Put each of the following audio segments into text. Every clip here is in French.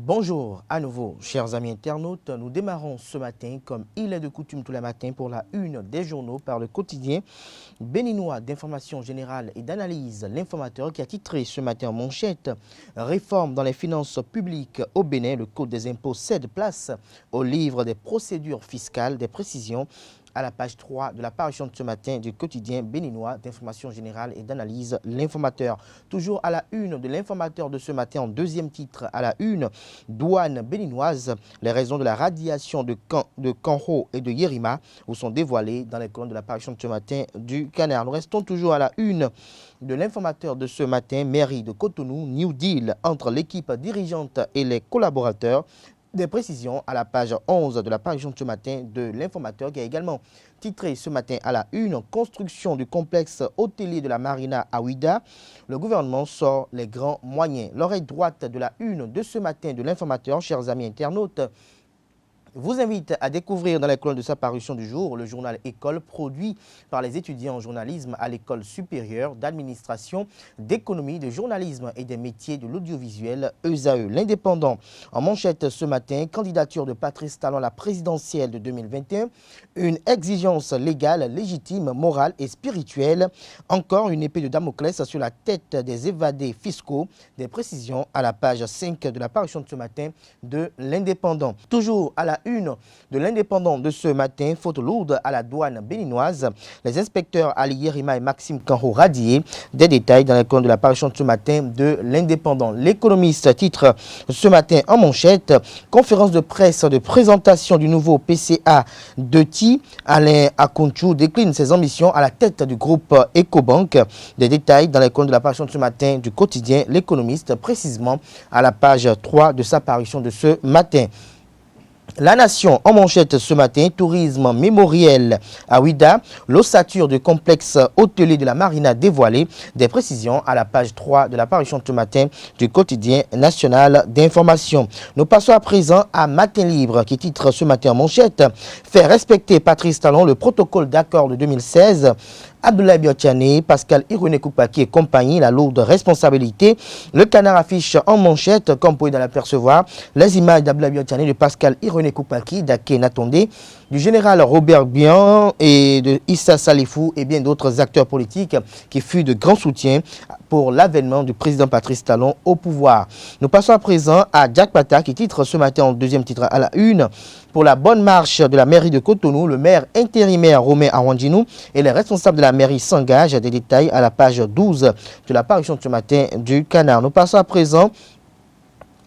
Bonjour à nouveau, chers amis internautes. Nous démarrons ce matin, comme il est de coutume tous les matins, pour la une des journaux par le quotidien béninois d'information générale et d'analyse, l'informateur, qui a titré ce matin en manchette « Réforme dans les finances publiques au Bénin, le Code des impôts cède place au livre des procédures fiscales, des précisions » à la page 3 de la parution de ce matin du quotidien béninois d'information générale et d'analyse, l'informateur. Toujours à la une de l'informateur de ce matin, en deuxième titre, à la une, douane béninoise, les raisons de la radiation de Kanho et de Yerima vous sont dévoilées dans les colonnes de la parution de ce matin du Canard. Nous restons toujours à la une de l'informateur de ce matin, mairie de Cotonou, New Deal entre l'équipe dirigeante et les collaborateurs. Des précisions à la page 11 de la parution de ce matin de l'informateur, qui a également titré ce matin à la une « Construction du complexe hôtelier de la Marina à Ouida. Le gouvernement sort les grands moyens ». L'oreille droite de la une de ce matin de l'informateur, chers amis internautes, vous invite à découvrir dans les colonnes de sa parution du jour le journal École produit par les étudiants en journalisme à l'École supérieure d'administration, d'économie, de journalisme et des métiers de l'audiovisuel ESAE. L'Indépendant en manchette ce matin, candidature de Patrice Talon à la présidentielle de 2021, une exigence légale, légitime, morale et spirituelle. Encore une épée de Damoclès sur la tête des évadés fiscaux. Des précisions à la page 5 de la parution de ce matin de l'Indépendant. Toujours à la une de l'Indépendant de ce matin, faute lourde à la douane béninoise. Les inspecteurs Ali Yerima et Maxime Kanho radiés. Des détails dans les colonnes de la parution de ce matin de l'Indépendant. L'économiste titre ce matin en manchette « Conférence de presse de présentation du nouveau PCA de TI. Alain Akounchou décline ses ambitions à la tête du groupe Ecobank ». Des détails dans les colonnes de la parution de ce matin du quotidien L'économiste, précisément à la page 3 de sa parution de ce matin. La Nation en manchette ce matin, tourisme mémoriel à Ouida, l'ossature du complexe hôtelier de la Marina dévoilée. Des précisions à la page 3 de la parution de ce matin du quotidien national d'information. Nous passons à présent à Matin Libre qui titre ce matin en manchette « Faire respecter Patrice Talon le protocole d'accord de 2016 ». Abdoulaye Biotiane, Pascal Ironé Koupaki et compagnie, la lourde responsabilité. Le Canard affiche en manchette, comme vous pouvez l'apercevoir, les images d'Abdoulaye Biotiane, de Pascal Ironé Koupaki, d'Ake Natondé, du général Robert Bian et de Issa Salifou et bien d'autres acteurs politiques qui furent de grands soutiens pour l'avènement du président Patrice Talon au pouvoir. Nous passons à présent à Jack Pata qui titre ce matin en deuxième titre à la une « Pour la bonne marche de la mairie de Cotonou, le maire intérimaire Romain Awandinou et les responsables de la mairie s'engagent ». Des détails à la page 12 de la parution de ce matin du Canard. Nous passons à présent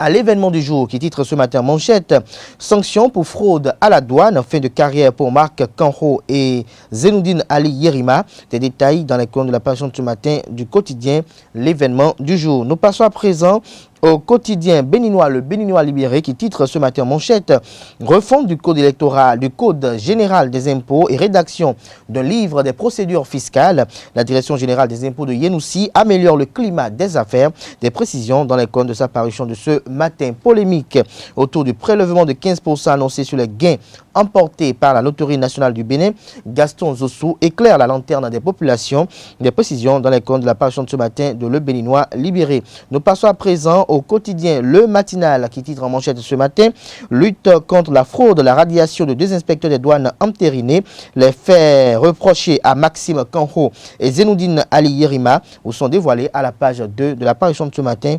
à l'événement du jour qui titre ce matin manchette « Sanctions pour fraude à la douane, fin de carrière pour Marc Kanho et Zenoudine Ali Yerima ». Des détails dans les colonnes de la parution de ce matin du quotidien L'événement du jour. Nous passons à présent au quotidien béninois, le Béninois libéré, qui titre ce matin en manchette « Refonte du code électoral, du code général des impôts et rédaction d'un livre des procédures fiscales. La direction générale des impôts de Yenoussi améliore le climat des affaires ». Des précisions dans les colonnes de sa parution de ce matin. Polémique autour du prélèvement de 15% annoncé sur les gains emportés par la Loterie nationale du Bénin. Gaston Zossou éclaire la lanterne des populations. Des précisions dans les colonnes de la parution de ce matin de Le Béninois libéré. Nous passons à présent au quotidien Le Matinal qui titre en manchette ce matin « Lutte contre la fraude, la radiation de deux inspecteurs des douanes entérinés. Les faits reprochés à Maxime Kanho et Zenoudine Ali Yerima vous sont dévoilés à la page 2 de la parution de ce matin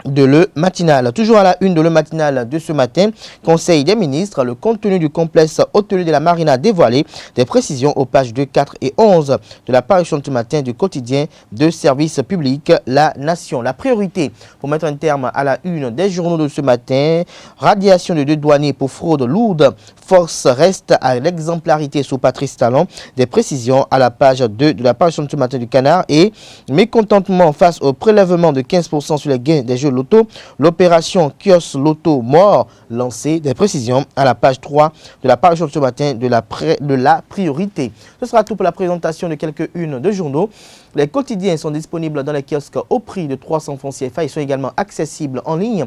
de Le Matinal. Toujours à la une de Le Matinal de ce matin, Conseil des ministres, le contenu du complexe hôtelier de la Marina dévoilé. Des précisions aux pages 2, 4 et 11 de la parution de ce matin du quotidien de service public La Nation. La priorité pour mettre un terme à la une des journaux de ce matin, radiation de deux douaniers pour fraude lourde. Force reste à l'exemplarité sous Patrice Talon. Des précisions à la page 2 de la parution de ce matin du Canard et mécontentement face au prélèvement de 15% sur les gains des jeux Loto. L'opération Kios Loto mort lancée. Des précisions à la page 3 de la parution de ce matin de la priorité. Ce sera tout pour la présentation de quelques-unes de journaux. Les quotidiens sont disponibles dans les kiosques au prix de 300 francs CFA. Ils sont également accessibles en ligne.